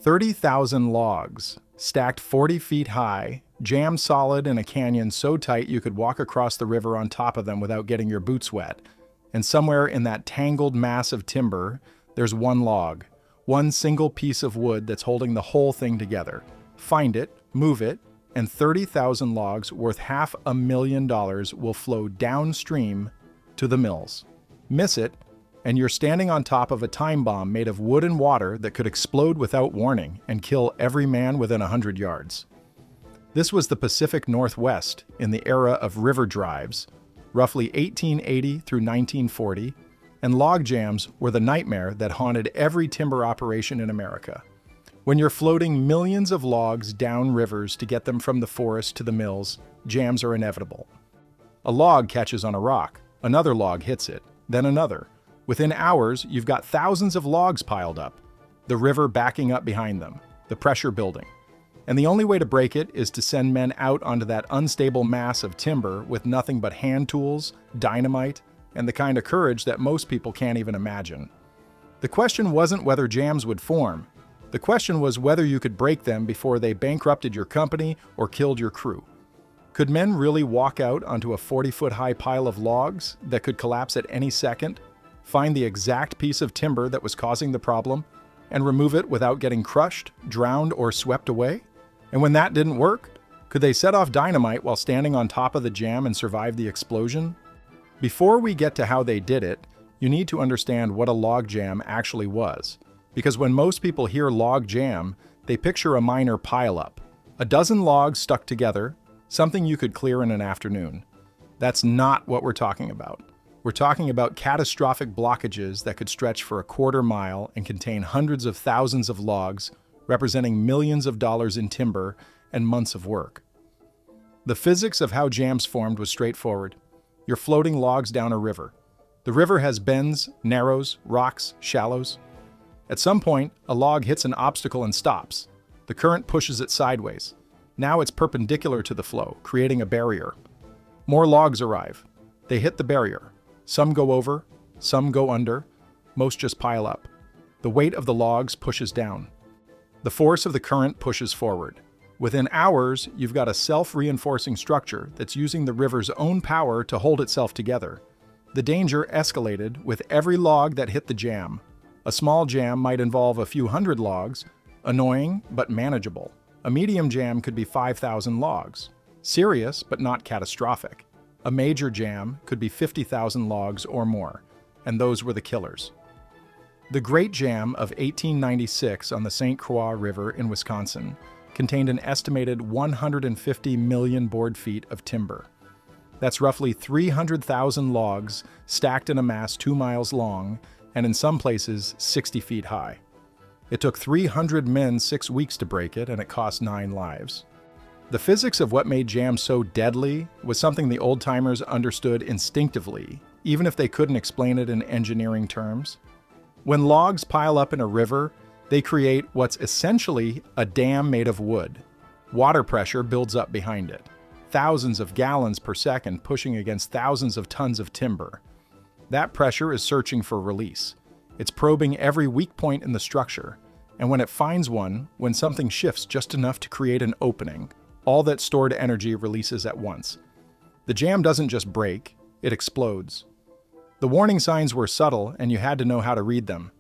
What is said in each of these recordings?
30,000 logs, stacked 40 feet high, jammed solid in a canyon so tight you could walk across the river on top of them without getting your boots wet. And somewhere in that tangled mass of timber, there's one log, one single piece of wood that's holding the whole thing together. Find it, move it, and 30,000 logs worth $500,000 will flow downstream to the mills. Miss it, and you're standing on top of a time bomb made of wood and water that could explode without warning and kill every man within 100 yards. This was the Pacific Northwest in the era of river drives, roughly 1880 through 1940, and log jams were the nightmare that haunted every timber operation in America. When you're floating millions of logs down rivers to get them from the forest to the mills, jams are inevitable. A log catches on a rock, another log hits it, then another. Within hours, you've got thousands of logs piled up, the river backing up behind them, the pressure building. And the only way to break it is to send men out onto that unstable mass of timber with nothing but hand tools, dynamite, and the kind of courage that most people can't even imagine. The question wasn't whether jams would form. The question was whether you could break them before they bankrupted your company or killed your crew. Could men really walk out onto a 40-foot-high pile of logs that could collapse at any second, find the exact piece of timber that was causing the problem, and remove it without getting crushed, drowned, or swept away? And when that didn't work, could they set off dynamite while standing on top of the jam and survive the explosion? Before we get to how they did it, you need to understand what a log jam actually was. Because when most people hear log jam, they picture a minor pileup. A dozen logs stuck together, something you could clear in an afternoon. That's not what we're talking about. We're talking about catastrophic blockages that could stretch for a quarter mile and contain hundreds of thousands of logs, representing millions of dollars in timber and months of work. The physics of how jams formed was straightforward. You're floating logs down a river. The river has bends, narrows, rocks, shallows. At some point, a log hits an obstacle and stops. The current pushes it sideways. Now it's perpendicular to the flow, creating a barrier. More logs arrive. They hit the barrier. Some go over, some go under, most just pile up. The weight of the logs pushes down. The force of the current pushes forward. Within hours, you've got a self-reinforcing structure that's using the river's own power to hold itself together. The danger escalated with every log that hit the jam. A small jam might involve a few hundred logs, annoying but manageable. A medium jam could be 5,000 logs, serious but not catastrophic. A major jam could be 50,000 logs or more, and those were the killers. The Great Jam of 1896 on the St. Croix River in Wisconsin contained an estimated 150 million board feet of timber. That's roughly 300,000 logs stacked in a mass 2 miles long and in some places 60 feet high. It took 300 men 6 weeks to break it, and it cost 9 lives. The physics of what made jams so deadly was something the old-timers understood instinctively, even if they couldn't explain it in engineering terms. When logs pile up in a river, they create what's essentially a dam made of wood. Water pressure builds up behind it, thousands of gallons per second pushing against thousands of tons of timber. That pressure is searching for release. It's probing every weak point in the structure, and when it finds one, when something shifts just enough to create an opening, all that stored energy releases at once. The jam doesn't just break, it explodes. The warning signs were subtle, and you had to know how to read them.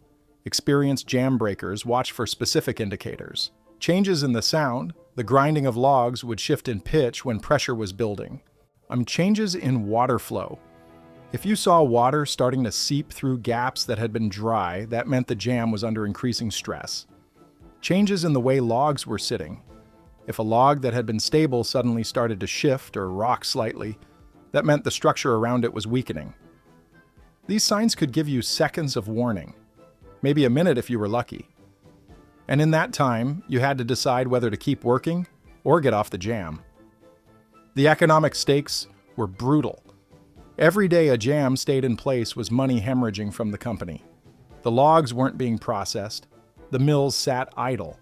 Experienced jam breakers watched for specific indicators. Changes in the sound, the grinding of logs would shift in pitch when pressure was building. Changes in water flow. If you saw water starting to seep through gaps that had been dry, that meant the jam was under increasing stress. Changes in the way logs were sitting. If a log that had been stable suddenly started to shift or rock slightly, that meant the structure around it was weakening. These signs could give you seconds of warning, maybe a minute if you were lucky. And in that time, you had to decide whether to keep working or get off the jam. The economic stakes were brutal. Every day a jam stayed in place was money hemorrhaging from the company. The logs weren't being processed. The mills sat idle.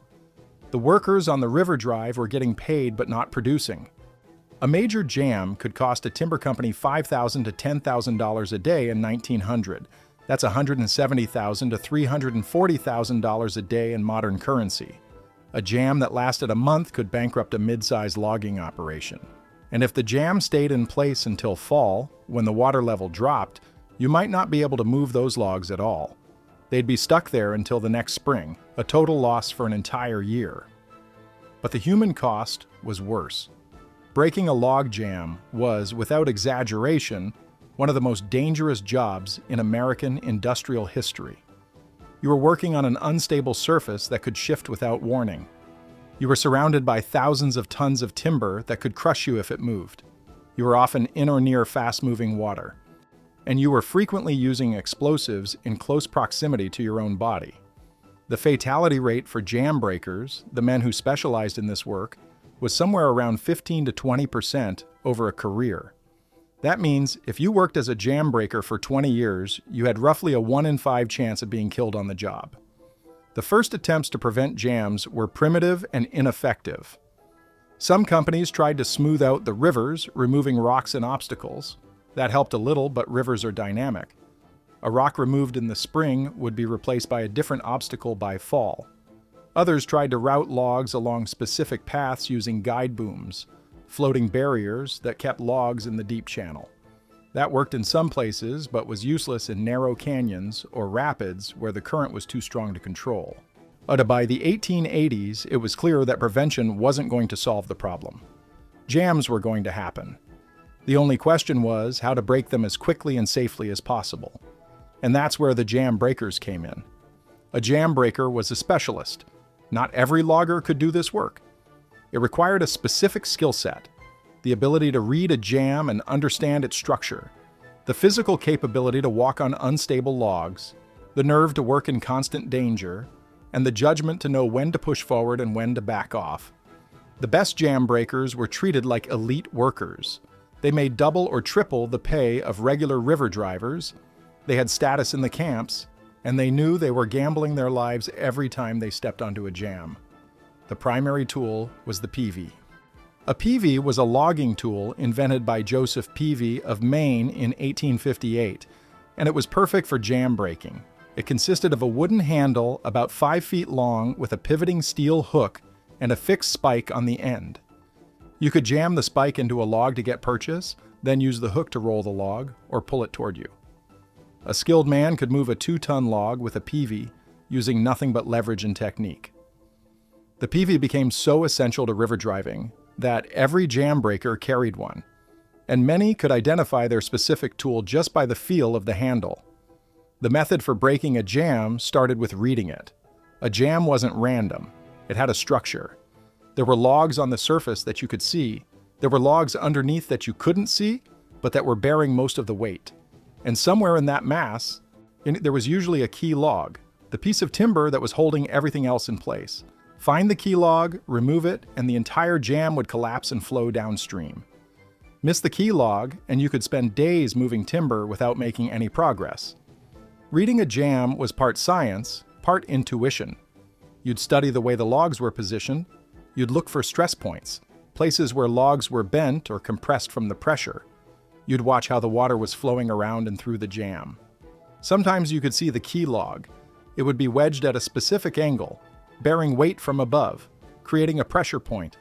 The workers on the river drive were getting paid but not producing. A major jam could cost a timber company $5,000 to $10,000 a day in 1900. That's $170,000 to $340,000 a day in modern currency. A jam that lasted a month could bankrupt a mid-sized logging operation. And if the jam stayed in place until fall, when the water level dropped, you might not be able to move those logs at all. They'd be stuck there until the next spring, a total loss for an entire year. But the human cost was worse. Breaking a log jam was, without exaggeration, one of the most dangerous jobs in American industrial history. You were working on an unstable surface that could shift without warning. You were surrounded by thousands of tons of timber that could crush you if it moved. You were often in or near fast-moving water. And you were frequently using explosives in close proximity to your own body. The fatality rate for jam breakers, the men who specialized in this work, was somewhere around 15 to 20% over a career. That means if you worked as a jam breaker for 20 years, you had roughly a 1 in 5 chance of being killed on the job. The first attempts to prevent jams were primitive and ineffective. Some companies tried to smooth out the rivers, removing rocks and obstacles. That helped a little, but rivers are dynamic. A rock removed in the spring would be replaced by a different obstacle by fall. Others tried to route logs along specific paths using guide booms, floating barriers that kept logs in the deep channel. That worked in some places, but was useless in narrow canyons or rapids where the current was too strong to control. But by the 1880s, it was clear that prevention wasn't going to solve the problem. Jams were going to happen. The only question was how to break them as quickly and safely as possible. And that's where the jam breakers came in. A jam breaker was a specialist. Not every logger could do this work. It required a specific skill set, the ability to read a jam and understand its structure, the physical capability to walk on unstable logs, the nerve to work in constant danger, and the judgment to know when to push forward and when to back off. The best jam breakers were treated like elite workers. They made double or triple the pay of regular river drivers, they had status in the camps, and they knew they were gambling their lives every time they stepped onto a jam. The primary tool was the peavey. A peavey was a logging tool invented by Joseph Peavey of Maine in 1858, and it was perfect for jam breaking. It consisted of a wooden handle about 5 feet long with a pivoting steel hook and a fixed spike on the end. You could jam the spike into a log to get purchase, then use the hook to roll the log or pull it toward you. A skilled man could move a 2-ton log with a peavey using nothing but leverage and technique. The peavey became so essential to river driving that every jam breaker carried one, and many could identify their specific tool just by the feel of the handle. The method for breaking a jam started with reading it. A jam wasn't random. It had a structure. There were logs on the surface that you could see. There were logs underneath that you couldn't see, but that were bearing most of the weight. And somewhere in that mass, there was usually a key log, the piece of timber that was holding everything else in place. Find the key log, remove it, and the entire jam would collapse and flow downstream. Miss the key log, and you could spend days moving timber without making any progress. Reading a jam was part science, part intuition. You'd study the way the logs were positioned. You'd look for stress points, places where logs were bent or compressed from the pressure. You'd watch how the water was flowing around and through the jam. Sometimes you could see the key log. It would be wedged at a specific angle, bearing weight from above, creating a pressure point.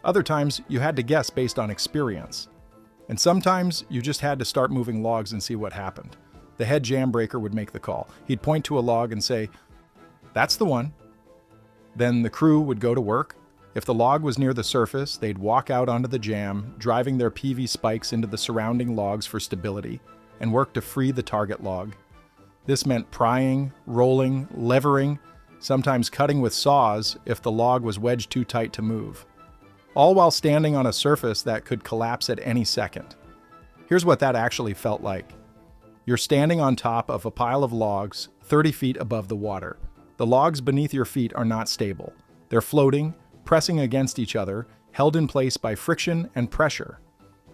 Other times, you had to guess based on experience. And sometimes, you just had to start moving logs and see what happened. The head jam breaker would make the call. He'd point to a log and say, "That's the one." Then the crew would go to work. If the log was near the surface, they'd walk out onto the jam, driving their peavey spikes into the surrounding logs for stability, and work to free the target log. This meant prying, rolling, levering, sometimes cutting with saws if the log was wedged too tight to move. All while standing on a surface that could collapse at any second. Here's what that actually felt like. You're standing on top of a pile of logs 30 feet above the water. The logs beneath your feet are not stable. They're floating, pressing against each other, held in place by friction and pressure.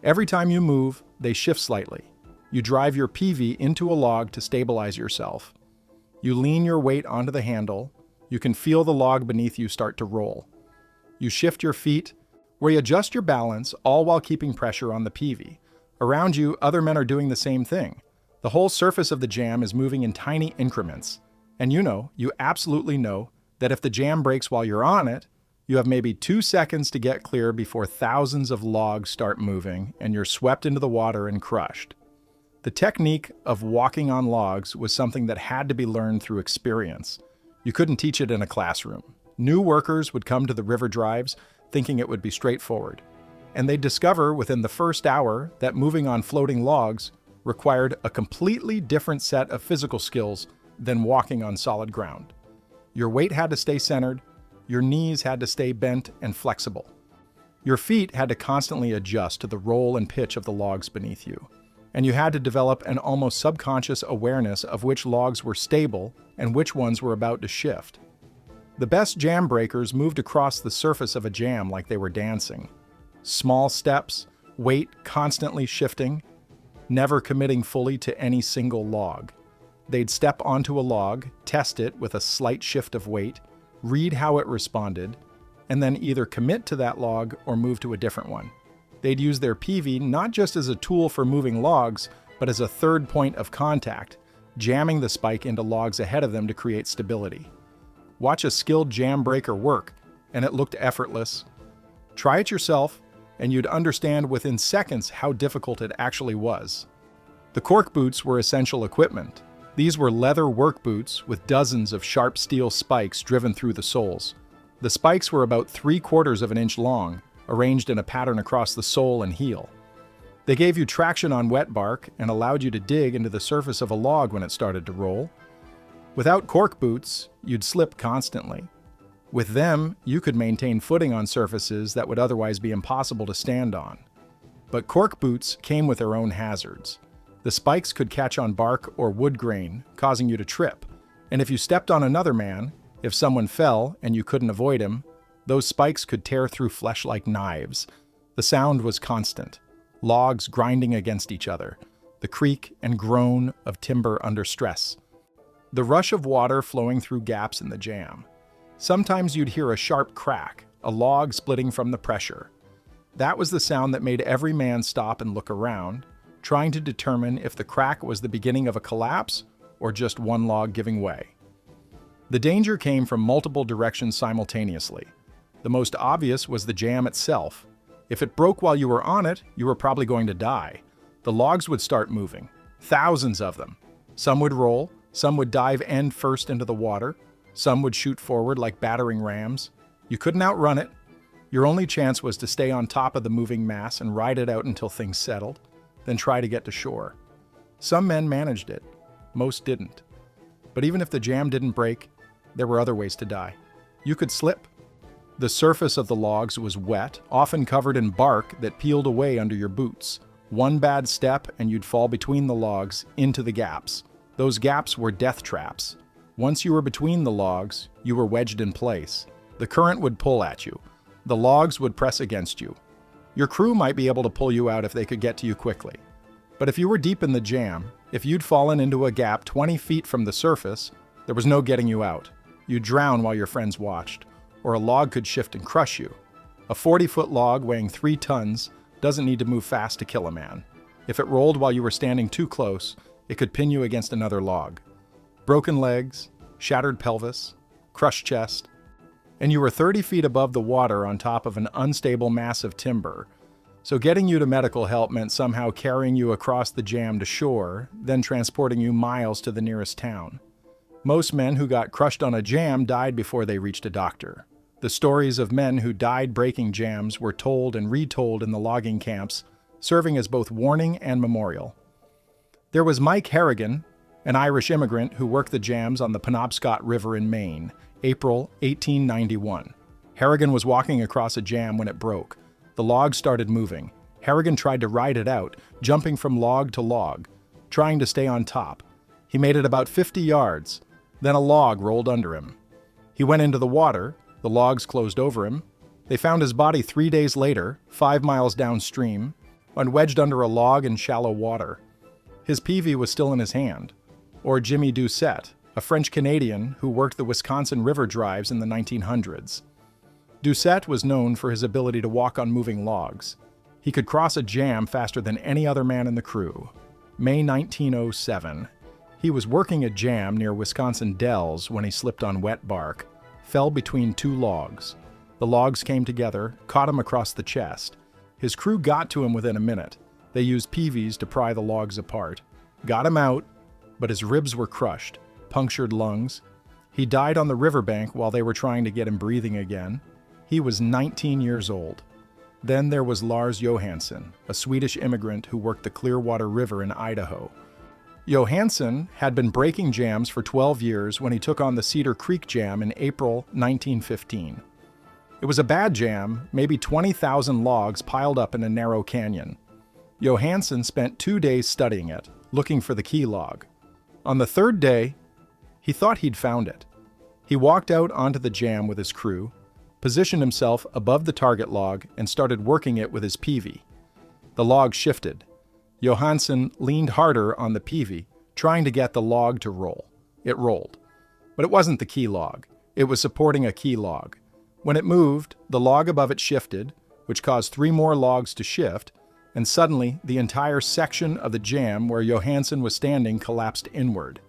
Every time you move, they shift slightly. You drive your peavey into a log to stabilize yourself. You lean your weight onto the handle. You can feel the log beneath you start to roll. You shift your feet, where you adjust your balance, all while keeping pressure on the peavey. Around you, other men are doing the same thing. The whole surface of the jam is moving in tiny increments. And you absolutely know, that if the jam breaks while you're on it, you have maybe 2 seconds to get clear before thousands of logs start moving and you're swept into the water and crushed. The technique of walking on logs was something that had to be learned through experience. You couldn't teach it in a classroom. New workers would come to the river drives thinking it would be straightforward, and they'd discover within the first hour that moving on floating logs required a completely different set of physical skills than walking on solid ground. Your weight had to stay centered, your knees had to stay bent and flexible. Your feet had to constantly adjust to the roll and pitch of the logs beneath you, and you had to develop an almost subconscious awareness of which logs were stable and which ones were about to shift. The best jam breakers moved across the surface of a jam like they were dancing. Small steps, weight constantly shifting, never committing fully to any single log. They'd step onto a log, test it with a slight shift of weight, read how it responded, and then either commit to that log or move to a different one. They'd use their PV not just as a tool for moving logs, but as a third point of contact, jamming the spike into logs ahead of them to create stability. Watch a skilled jam breaker work, and it looked effortless. Try it yourself, and you'd understand within seconds how difficult it actually was. The cork boots were essential equipment. These were leather work boots with dozens of sharp steel spikes driven through the soles. The spikes were about 3/4 of an inch long, arranged in a pattern across the sole and heel. They gave you traction on wet bark and allowed you to dig into the surface of a log when it started to roll. Without cork boots, you'd slip constantly. With them, you could maintain footing on surfaces that would otherwise be impossible to stand on. But cork boots came with their own hazards. The spikes could catch on bark or wood grain, causing you to trip. And if you stepped on another man, if someone fell and you couldn't avoid him, those spikes could tear through flesh like knives. The sound was constant, logs grinding against each other, the creak and groan of timber under stress. The rush of water flowing through gaps in the jam. Sometimes you'd hear a sharp crack, a log splitting from the pressure. That was the sound that made every man stop and look around, trying to determine if the crack was the beginning of a collapse or just one log giving way. The danger came from multiple directions simultaneously. The most obvious was the jam itself. If it broke while you were on it, you were probably going to die. The logs would start moving, thousands of them. Some would roll, some would dive end first into the water, some would shoot forward like battering rams. You couldn't outrun it. Your only chance was to stay on top of the moving mass and ride it out until things settled, then try to get to shore. Some men managed it, most didn't. But even if the jam didn't break, there were other ways to die. You could slip. The surface of the logs was wet, often covered in bark that peeled away under your boots. One bad step and you'd fall between the logs into the gaps. Those gaps were death traps. Once you were between the logs, you were wedged in place. The current would pull at you. The logs would press against you. Your crew might be able to pull you out if they could get to you quickly. But if you were deep in the jam, if you'd fallen into a gap 20 feet from the surface, there was no getting you out. You'd drown while your friends watched, or a log could shift and crush you. A 40-foot log weighing 3 tons doesn't need to move fast to kill a man. If it rolled while you were standing too close, it could pin you against another log. Broken legs, shattered pelvis, crushed chest, and you were 30 feet above the water on top of an unstable mass of timber. So getting you to medical help meant somehow carrying you across the jam to shore, then transporting you miles to the nearest town. Most men who got crushed on a jam died before they reached a doctor. The stories of men who died breaking jams were told and retold in the logging camps, serving as both warning and memorial. There was Mike Harrigan, an Irish immigrant who worked the jams on the Penobscot River in Maine, April 1891. Harrigan was walking across a jam when it broke. The log started moving. Harrigan tried to ride it out, jumping from log to log, trying to stay on top. He made it about 50 yards. Then a log rolled under him. He went into the water. The logs closed over him. They found his body 3 days later, 5 miles downstream, and wedged under a log in shallow water. His PV was still in his hand. Or Jimmy Doucette, a French-Canadian who worked the Wisconsin River drives in the 1900s. Doucette was known for his ability to walk on moving logs. He could cross a jam faster than any other man in the crew. May 1907. He was working a jam near Wisconsin Dells when he slipped on wet bark, fell between two logs. The logs came together, caught him across the chest. His crew got to him within a minute. They used peavies to pry the logs apart. Got him out, but his ribs were crushed, punctured lungs. He died on the riverbank while they were trying to get him breathing again. He was 19 years old. Then there was Lars Johansson, a Swedish immigrant who worked the Clearwater River in Idaho. Johansson had been breaking jams for 12 years when he took on the Cedar Creek Jam in April 1915. It was a bad jam, maybe 20,000 logs piled up in a narrow canyon. Johansson spent 2 days studying it, looking for the key log. On the third day, he thought he'd found it. He walked out onto the jam with his crew, positioned himself above the target log, and started working it with his peavie. The log shifted. Johansson leaned harder on the peavie, trying to get the log to roll. It rolled. But it wasn't the key log. It was supporting a key log. When it moved, the log above it shifted, which caused 3 more logs to shift, and suddenly the entire section of the jam where Johansson was standing collapsed inward.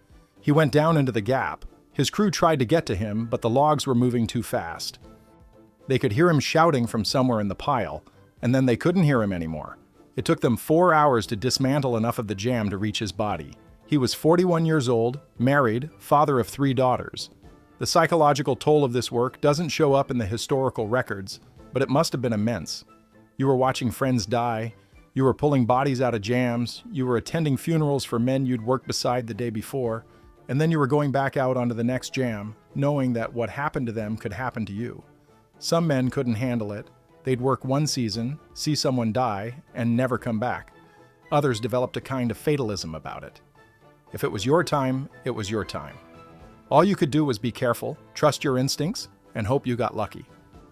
He went down into the gap. His crew tried to get to him, but the logs were moving too fast. They could hear him shouting from somewhere in the pile, and then they couldn't hear him anymore. It took them 4 hours to dismantle enough of the jam to reach his body. He was 41 years old, married, father of 3 daughters. The psychological toll of this work doesn't show up in the historical records, but it must have been immense. You were watching friends die, you were pulling bodies out of jams, you were attending funerals for men you'd worked beside the day before, and then you were going back out onto the next jam, knowing that what happened to them could happen to you. Some men couldn't handle it. They'd work 1 season, see someone die, and never come back. Others developed a kind of fatalism about it. If it was your time, it was your time. All you could do was be careful, trust your instincts, and hope you got lucky.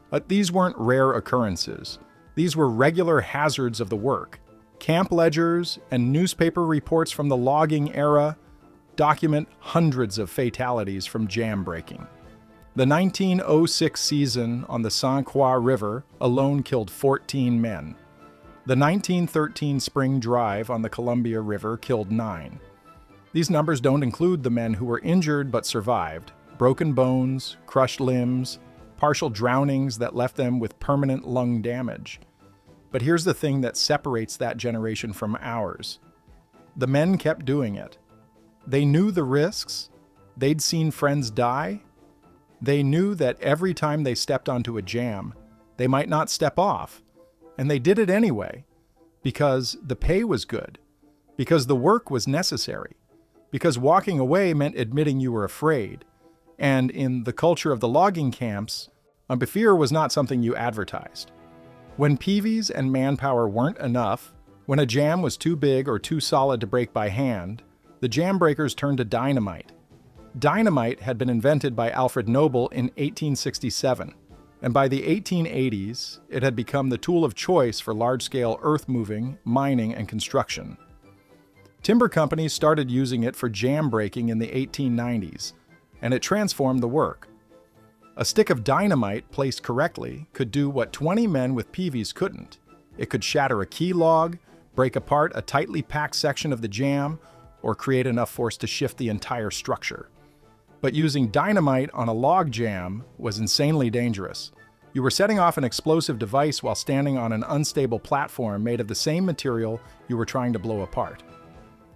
But these weren't rare occurrences. These were regular hazards of the work. Camp ledgers and newspaper reports from the logging era document hundreds of fatalities from jam breaking. The 1906 season on the St. Croix River alone killed 14 men. The 1913 spring drive on the Columbia River killed 9. These numbers don't include the men who were injured but survived, broken bones, crushed limbs, partial drownings that left them with permanent lung damage. But here's the thing that separates that generation from ours. The men kept doing it. They knew the risks. They'd seen friends die. They knew that every time they stepped onto a jam, they might not step off. And they did it anyway, because the pay was good, because the work was necessary, because walking away meant admitting you were afraid. And in the culture of the logging camps, fear was not something you advertised. When peavies and manpower weren't enough, when a jam was too big or too solid to break by hand, the jam breakers turned to dynamite. Dynamite had been invented by Alfred Nobel in 1867, and by the 1880s, it had become the tool of choice for large-scale earth-moving, mining, and construction. Timber companies started using it for jam breaking in the 1890s, and it transformed the work. A stick of dynamite placed correctly could do what 20 men with peavies couldn't. It could shatter a key log, break apart a tightly packed section of the jam, or create enough force to shift the entire structure. But using dynamite on a log jam was insanely dangerous. You were setting off an explosive device while standing on an unstable platform made of the same material you were trying to blow apart.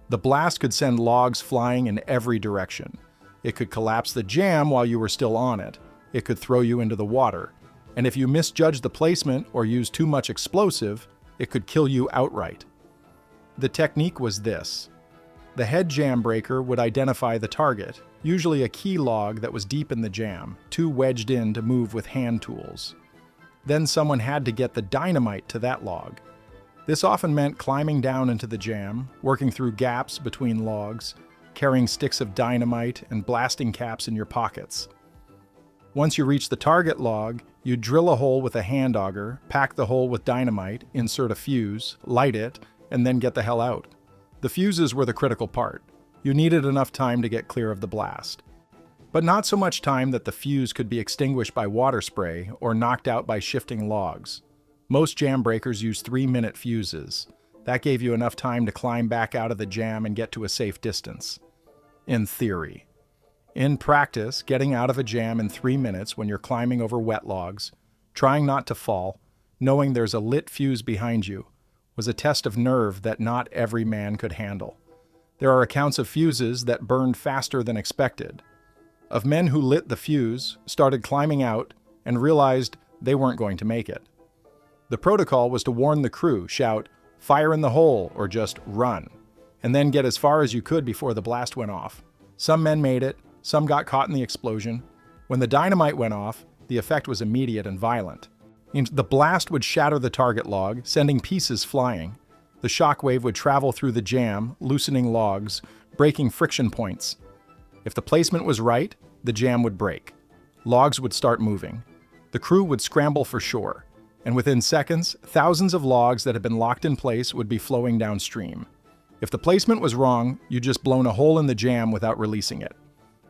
The blast could send logs flying in every direction. It could collapse the jam while you were still on it. It could throw you into the water. And if you misjudged the placement or used too much explosive, it could kill you outright. The technique was this. The head jam breaker would identify the target, usually a key log that was deep in the jam, too wedged in to move with hand tools. Then someone had to get the dynamite to that log. This often meant climbing down into the jam, working through gaps between logs, carrying sticks of dynamite and blasting caps in your pockets. Once you reached the target log, you'd drill a hole with a hand auger, pack the hole with dynamite, insert a fuse, light it, and then get the hell out. The fuses were the critical part. You needed enough time to get clear of the blast. But not so much time that the fuse could be extinguished by water spray or knocked out by shifting logs. Most jam breakers use 3-minute fuses. That gave you enough time to climb back out of the jam and get to a safe distance. In theory. In practice, getting out of a jam in 3 minutes when you're climbing over wet logs, trying not to fall, knowing there's a lit fuse behind you, was a test of nerve that not every man could handle. There are accounts of fuses that burned faster than expected, of men who lit the fuse, started climbing out, and realized they weren't going to make it. The protocol was to warn the crew, shout, "Fire in the hole," or just run, and then get as far as you could before the blast went off. Some men made it, some got caught in the explosion. When the dynamite went off, the effect was immediate and violent. The blast would shatter the target log, sending pieces flying. The shockwave would travel through the jam, loosening logs, breaking friction points. If the placement was right, the jam would break. Logs would start moving. The crew would scramble for shore, and within seconds, thousands of logs that had been locked in place would be flowing downstream. If the placement was wrong, you'd just blown a hole in the jam without releasing it.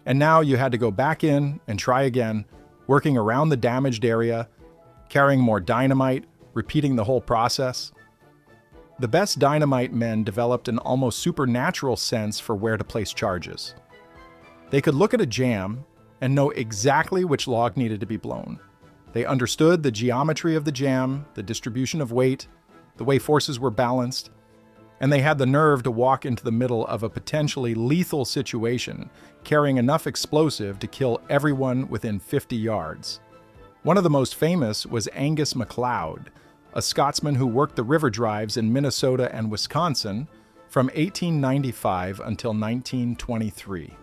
And now you had to go back in and try again, working around the damaged area, carrying more dynamite, repeating the whole process. The best dynamite men developed an almost supernatural sense for where to place charges. They could look at a jam and know exactly which log needed to be blown. They understood the geometry of the jam, the distribution of weight, the way forces were balanced, and they had the nerve to walk into the middle of a potentially lethal situation, carrying enough explosive to kill everyone within 50 yards. One of the most famous was Angus MacLeod, a Scotsman who worked the river drives in Minnesota and Wisconsin from 1895 until 1923.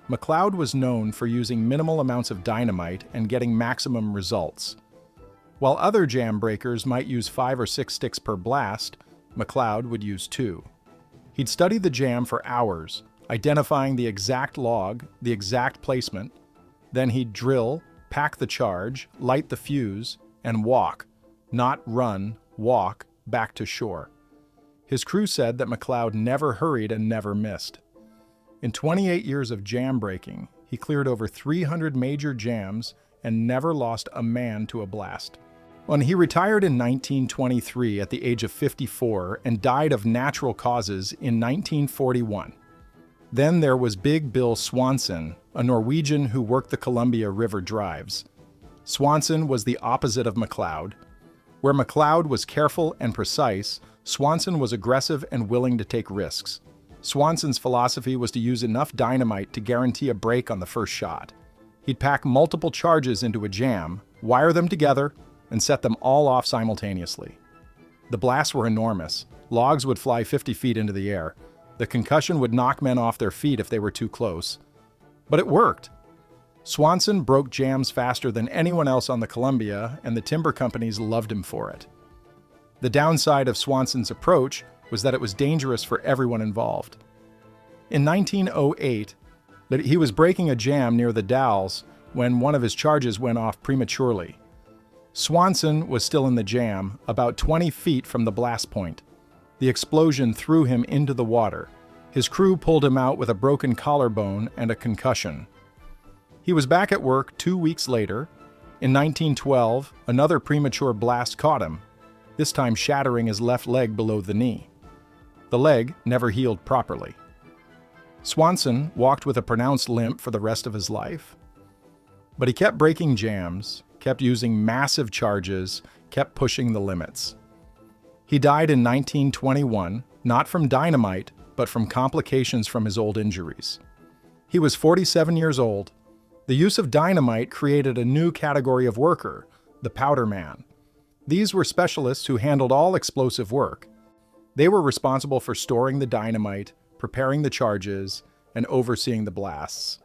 MacLeod was known for using minimal amounts of dynamite and getting maximum results. While other jam breakers might use 5 or 6 sticks per blast, MacLeod would use 2. He'd study the jam for hours, identifying the exact log, the exact placement. Then he'd drill, pack the charge, light the fuse, and walk, not run, walk, back to shore. His crew said that MacLeod never hurried and never missed. In 28 years of jam breaking, he cleared over 300 major jams and never lost a man to a blast. When he retired in 1923 at the age of 54 and died of natural causes in 1941. Then there was Big Bill Swanson, a Norwegian who worked the Columbia River drives. Swanson was the opposite of MacLeod. Where MacLeod was careful and precise, Swanson was aggressive and willing to take risks. Swanson's philosophy was to use enough dynamite to guarantee a break on the first shot. He'd pack multiple charges into a jam, wire them together, and set them all off simultaneously. The blasts were enormous. Logs would fly 50 feet into the air. The concussion would knock men off their feet if they were too close. But it worked. Swanson broke jams faster than anyone else on the Columbia, and the timber companies loved him for it. The downside of Swanson's approach was that it was dangerous for everyone involved. In 1908, he was breaking a jam near the Dalles when one of his charges went off prematurely. Swanson was still in the jam, about 20 feet from the blast point. The explosion threw him into the water. His crew pulled him out with a broken collarbone and a concussion. He was back at work 2 weeks later. In 1912, another premature blast caught him, this time shattering his left leg below the knee. The leg never healed properly. Swanson walked with a pronounced limp for the rest of his life. But he kept breaking jams, kept using massive charges, kept pushing the limits. He died in 1921, not from dynamite, but from complications from his old injuries. He was 47 years old. The use of dynamite created a new category of worker, the powder man. These were specialists who handled all explosive work. They were responsible for storing the dynamite, preparing the charges, and overseeing the blasts.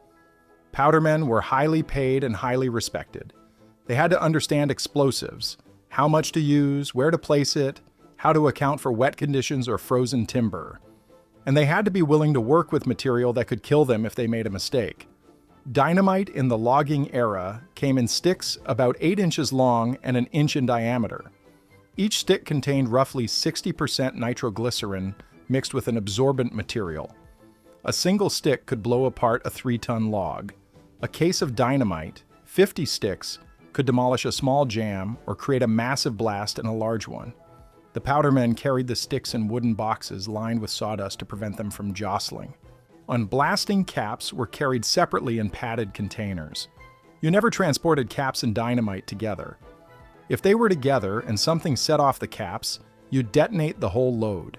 Powdermen were highly paid and highly respected. They had to understand explosives, how much to use, where to place it, how to account for wet conditions or frozen timber. And they had to be willing to work with material that could kill them if they made a mistake. Dynamite in the logging era came in sticks about 8 inches long and 1 inch in diameter. Each stick contained roughly 60% nitroglycerin mixed with an absorbent material. A single stick could blow apart a 3-ton log. A case of dynamite, 50 sticks, could demolish a small jam or create a massive blast in a large one. The powdermen carried the sticks in wooden boxes lined with sawdust to prevent them from jostling. on blasting caps were carried separately in padded containers. You never transported caps and dynamite together. If they were together and something set off the caps, you'd detonate the whole load.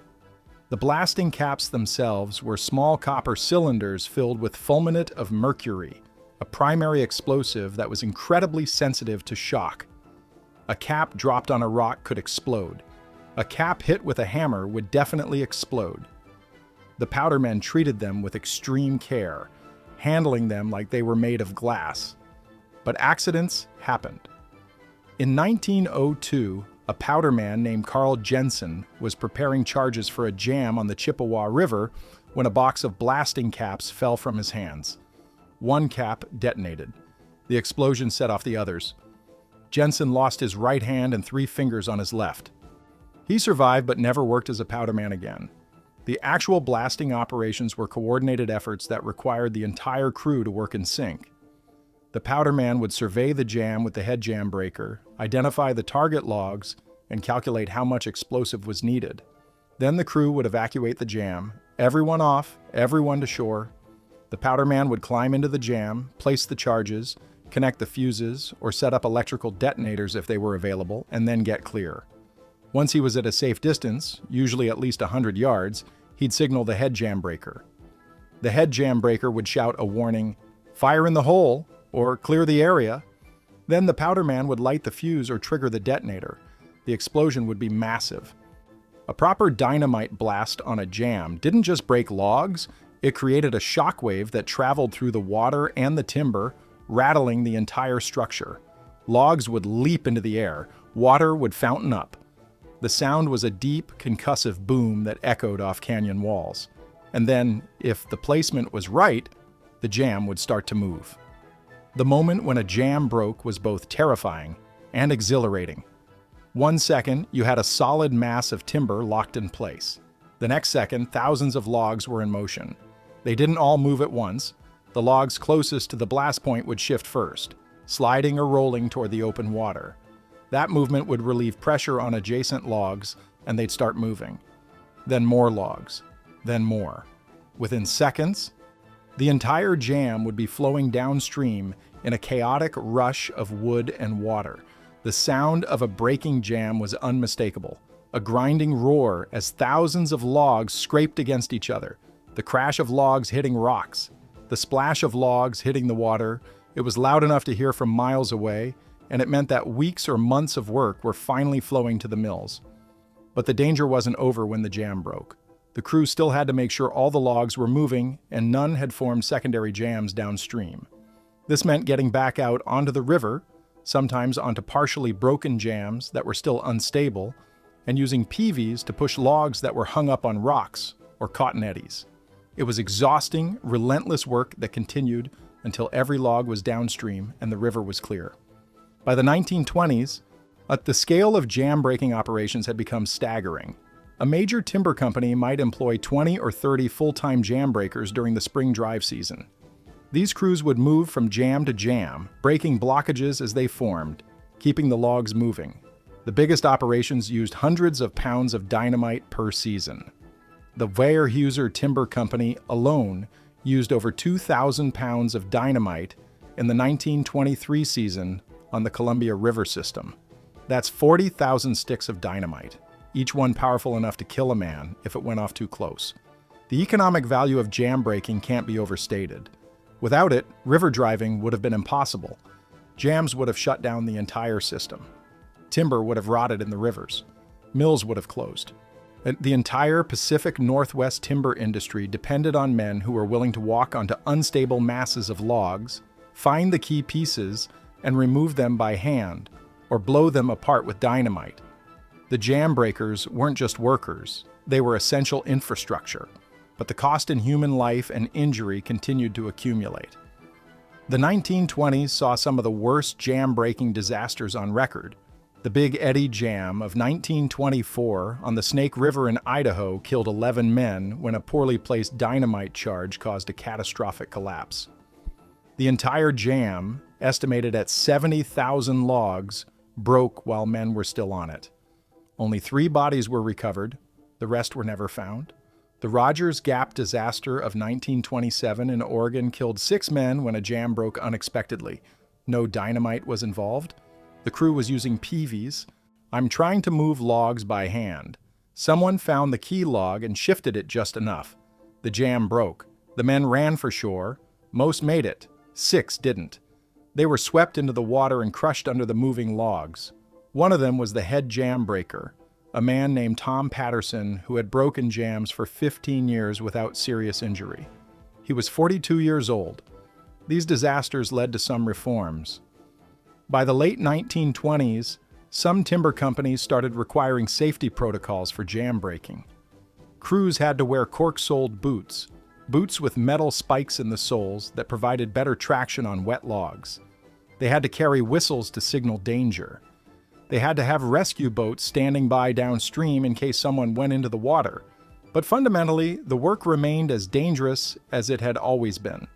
The blasting caps themselves were small copper cylinders filled with fulminate of mercury, a primary explosive that was incredibly sensitive to shock. A cap dropped on a rock could explode. A cap hit with a hammer would definitely explode. The powder men treated them with extreme care, handling them like they were made of glass. But accidents happened. In 1902, a powder man named Carl Jensen was preparing charges for a jam on the Chippewa River when a box of blasting caps fell from his hands. One cap detonated. The explosion set off the others. Jensen lost his right hand and 3 fingers on his left. He survived but never worked as a powder man again. The actual blasting operations were coordinated efforts that required the entire crew to work in sync. The powder man would survey the jam with the head jam breaker, identify the target logs, and calculate how much explosive was needed. Then the crew would evacuate the jam, everyone off, everyone to shore. The powder man would climb into the jam, place the charges, connect the fuses, or set up electrical detonators if they were available, and then get clear. Once he was at a safe distance, usually at least 100 yards, he'd signal the head jam breaker. The head jam breaker would shout a warning, "Fire in the hole," or "Clear the area." Then the powder man would light the fuse or trigger the detonator. The explosion would be massive. A proper dynamite blast on a jam didn't just break logs, it created a shockwave that traveled through the water and the timber, rattling the entire structure. Logs would leap into the air, water would fountain up. The sound was a deep, concussive boom that echoed off canyon walls. And then, if the placement was right, the jam would start to move. The moment when a jam broke was both terrifying and exhilarating. 1 second, you had a solid mass of timber locked in place. The next second, thousands of logs were in motion. They didn't all move at once. The logs closest to the blast point would shift first, sliding or rolling toward the open water. That movement would relieve pressure on adjacent logs, and they'd start moving. Then more logs, then more. Within seconds, the entire jam would be flowing downstream in a chaotic rush of wood and water. The sound of a breaking jam was unmistakable, a grinding roar as thousands of logs scraped against each other, the crash of logs hitting rocks, the splash of logs hitting the water. It was loud enough to hear from miles away, and it meant that weeks or months of work were finally flowing to the mills. But the danger wasn't over when the jam broke. The crew still had to make sure all the logs were moving and none had formed secondary jams downstream. This meant getting back out onto the river, sometimes onto partially broken jams that were still unstable, and using peavies to push logs that were hung up on rocks or caught in eddies. It was exhausting, relentless work that continued until every log was downstream and the river was clear. By the 1920s, the scale of jam-breaking operations had become staggering. A major timber company might employ 20 or 30 full-time jam breakers during the spring drive season. These crews would move from jam to jam, breaking blockages as they formed, keeping the logs moving. The biggest operations used hundreds of pounds of dynamite per season. The Weyerhaeuser Timber Company alone used over 2,000 pounds of dynamite in the 1923 season on the Columbia River system. That's 40,000 sticks of dynamite, each one powerful enough to kill a man if it went off too close. The economic value of jam breaking can't be overstated. Without it, river driving would have been impossible. Jams would have shut down the entire system. Timber would have rotted in the rivers. Mills would have closed. The entire Pacific Northwest timber industry depended on men who were willing to walk onto unstable masses of logs, find the key pieces, and remove them by hand, or blow them apart with dynamite. The jam breakers weren't just workers, they were essential infrastructure. But the cost in human life and injury continued to accumulate. The 1920s saw some of the worst jam-breaking disasters on record. The Big Eddy Jam of 1924 on the Snake River in Idaho killed 11 men when a poorly placed dynamite charge caused a catastrophic collapse. The entire jam, estimated at 70,000 logs, broke while men were still on it. Only 3 bodies were recovered, the rest were never found. The Rogers Gap disaster of 1927 in Oregon killed 6 men when a jam broke unexpectedly. No dynamite was involved. The crew was using peavies. I'm trying to move logs by hand. Someone found the key log and shifted it just enough. The jam broke. The men ran for shore. Most made it. 6 didn't. They were swept into the water and crushed under the moving logs. One of them was the head jam breaker, a man named Tom Patterson who had broken jams for 15 years without serious injury. He was 42 years old. These disasters led to some reforms. By the late 1920s, some timber companies started requiring safety protocols for jam breaking. Crews had to wear cork-soled boots with metal spikes in the soles that provided better traction on wet logs. They had to carry whistles to signal danger. They had to have rescue boats standing by downstream in case someone went into the water. But fundamentally, the work remained as dangerous as it had always been.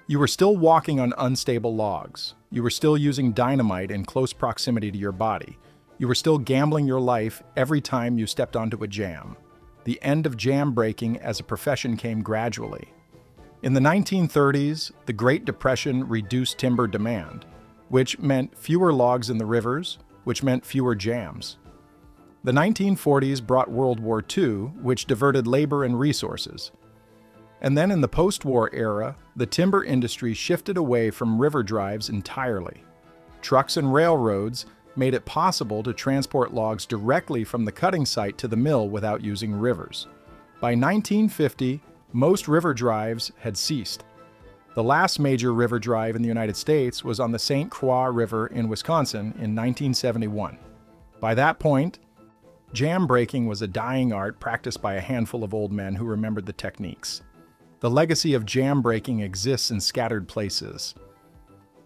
You were still walking on unstable logs. You were still using dynamite in close proximity to your body. You were still gambling your life every time you stepped onto a jam. The end of jam breaking as a profession came gradually. In the 1930s, the Great Depression reduced timber demand, which meant fewer logs in the rivers, which meant fewer jams. The 1940s brought World War II, which diverted labor and resources. And then in the post-war era, the timber industry shifted away from river drives entirely. Trucks and railroads made it possible to transport logs directly from the cutting site to the mill without using rivers. By 1950, most river drives had ceased. The last major river drive in the United States was on the St. Croix River in Wisconsin in 1971. By that point, jam breaking was a dying art practiced by a handful of old men who remembered the techniques. The legacy of jam breaking exists in scattered places.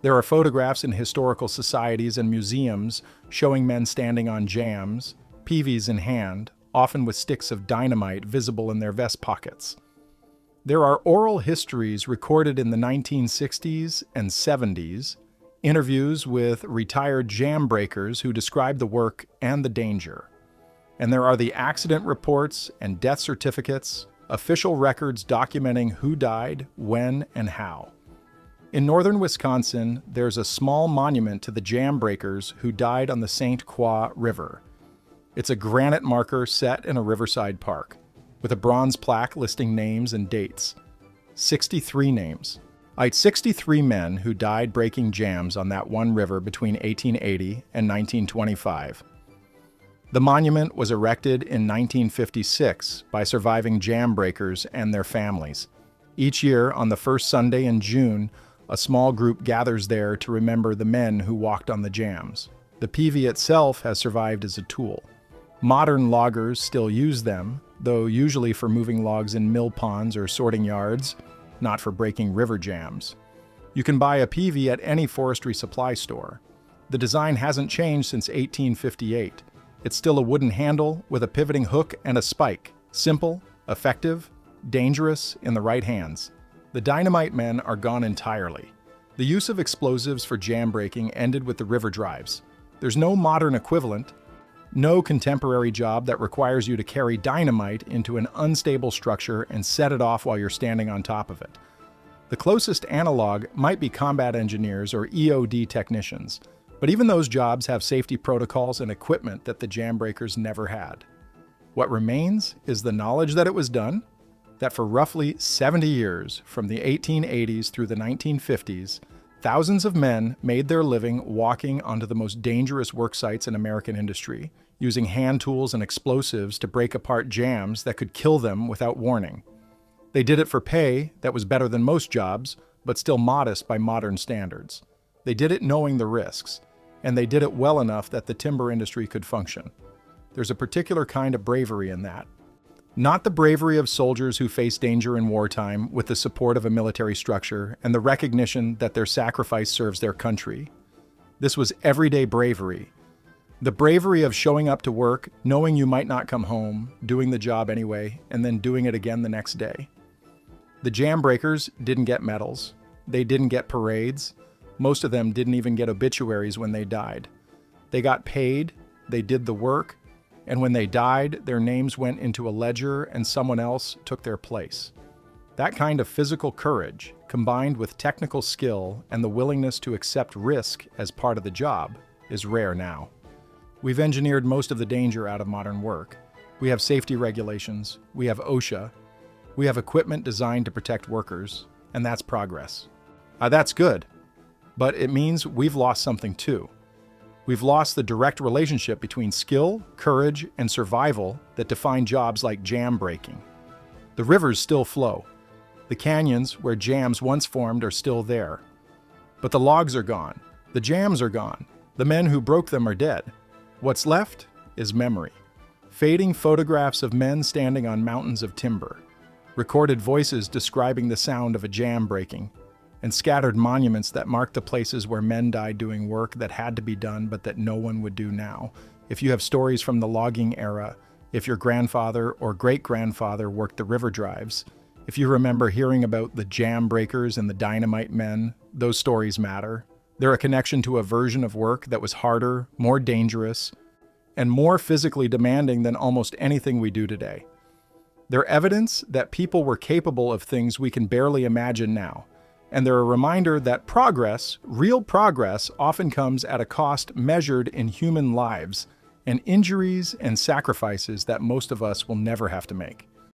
There are photographs in historical societies and museums showing men standing on jams, peavies in hand, often with sticks of dynamite visible in their vest pockets. There are oral histories recorded in the 1960s and 70s, interviews with retired jam breakers who describe the work and the danger. And there are the accident reports and death certificates, official records documenting who died, when, and how. In northern Wisconsin, there's a small monument to the jam breakers who died on the St. Croix River. It's a granite marker set in a riverside park, with a bronze plaque listing names and dates. 63 names. 63 men who died breaking jams on that one river between 1880 and 1925. The monument was erected in 1956 by surviving jam breakers and their families. Each year, on the first Sunday in June, a small group gathers there to remember the men who walked on the jams. The peavey itself has survived as a tool. Modern loggers still use them, though usually for moving logs in mill ponds or sorting yards, not for breaking river jams. You can buy a peavey at any forestry supply store. The design hasn't changed since 1858. It's still a wooden handle with a pivoting hook and a spike. Simple, effective, dangerous in the right hands. The dynamite men are gone entirely. The use of explosives for jam breaking ended with the river drives. There's no modern equivalent, no contemporary job that requires you to carry dynamite into an unstable structure and set it off while you're standing on top of it. The closest analog might be combat engineers or EOD technicians, but even those jobs have safety protocols and equipment that the jam breakers never had. What remains is the knowledge that it was done, that for roughly 70 years, from the 1880s through the 1950s, thousands of men made their living walking onto the most dangerous work sites in American industry, using hand tools and explosives to break apart jams that could kill them without warning. They did it for pay that was better than most jobs, but still modest by modern standards. They did it knowing the risks, and they did it well enough that the timber industry could function. There's a particular kind of bravery in that. Not the bravery of soldiers who face danger in wartime with the support of a military structure and the recognition that their sacrifice serves their country. This was everyday bravery. The bravery of showing up to work, knowing you might not come home, doing the job anyway, and then doing it again the next day. The jam breakers didn't get medals. They didn't get parades. Most of them didn't even get obituaries when they died. They got paid, they did the work, and when they died, their names went into a ledger and someone else took their place. That kind of physical courage, combined with technical skill and the willingness to accept risk as part of the job, is rare now. We've engineered most of the danger out of modern work. We have safety regulations, we have OSHA, we have equipment designed to protect workers, and that's progress. That's good, but it means we've lost something too. We've lost the direct relationship between skill, courage, and survival that define jobs like jam breaking. The rivers still flow. The canyons where jams once formed are still there. But the logs are gone. The jams are gone. The men who broke them are dead. What's left is memory. Fading photographs of men standing on mountains of timber, recorded voices describing the sound of a jam breaking, and scattered monuments that mark the places where men died doing work that had to be done but that no one would do now. If you have stories from the logging era, if your grandfather or great-grandfather worked the river drives, if you remember hearing about the jam breakers and the dynamite men, those stories matter. They're a connection to a version of work that was harder, more dangerous, and more physically demanding than almost anything we do today. They're evidence that people were capable of things we can barely imagine now. And they're a reminder that progress, real progress, often comes at a cost measured in human lives and injuries and sacrifices that most of us will never have to make.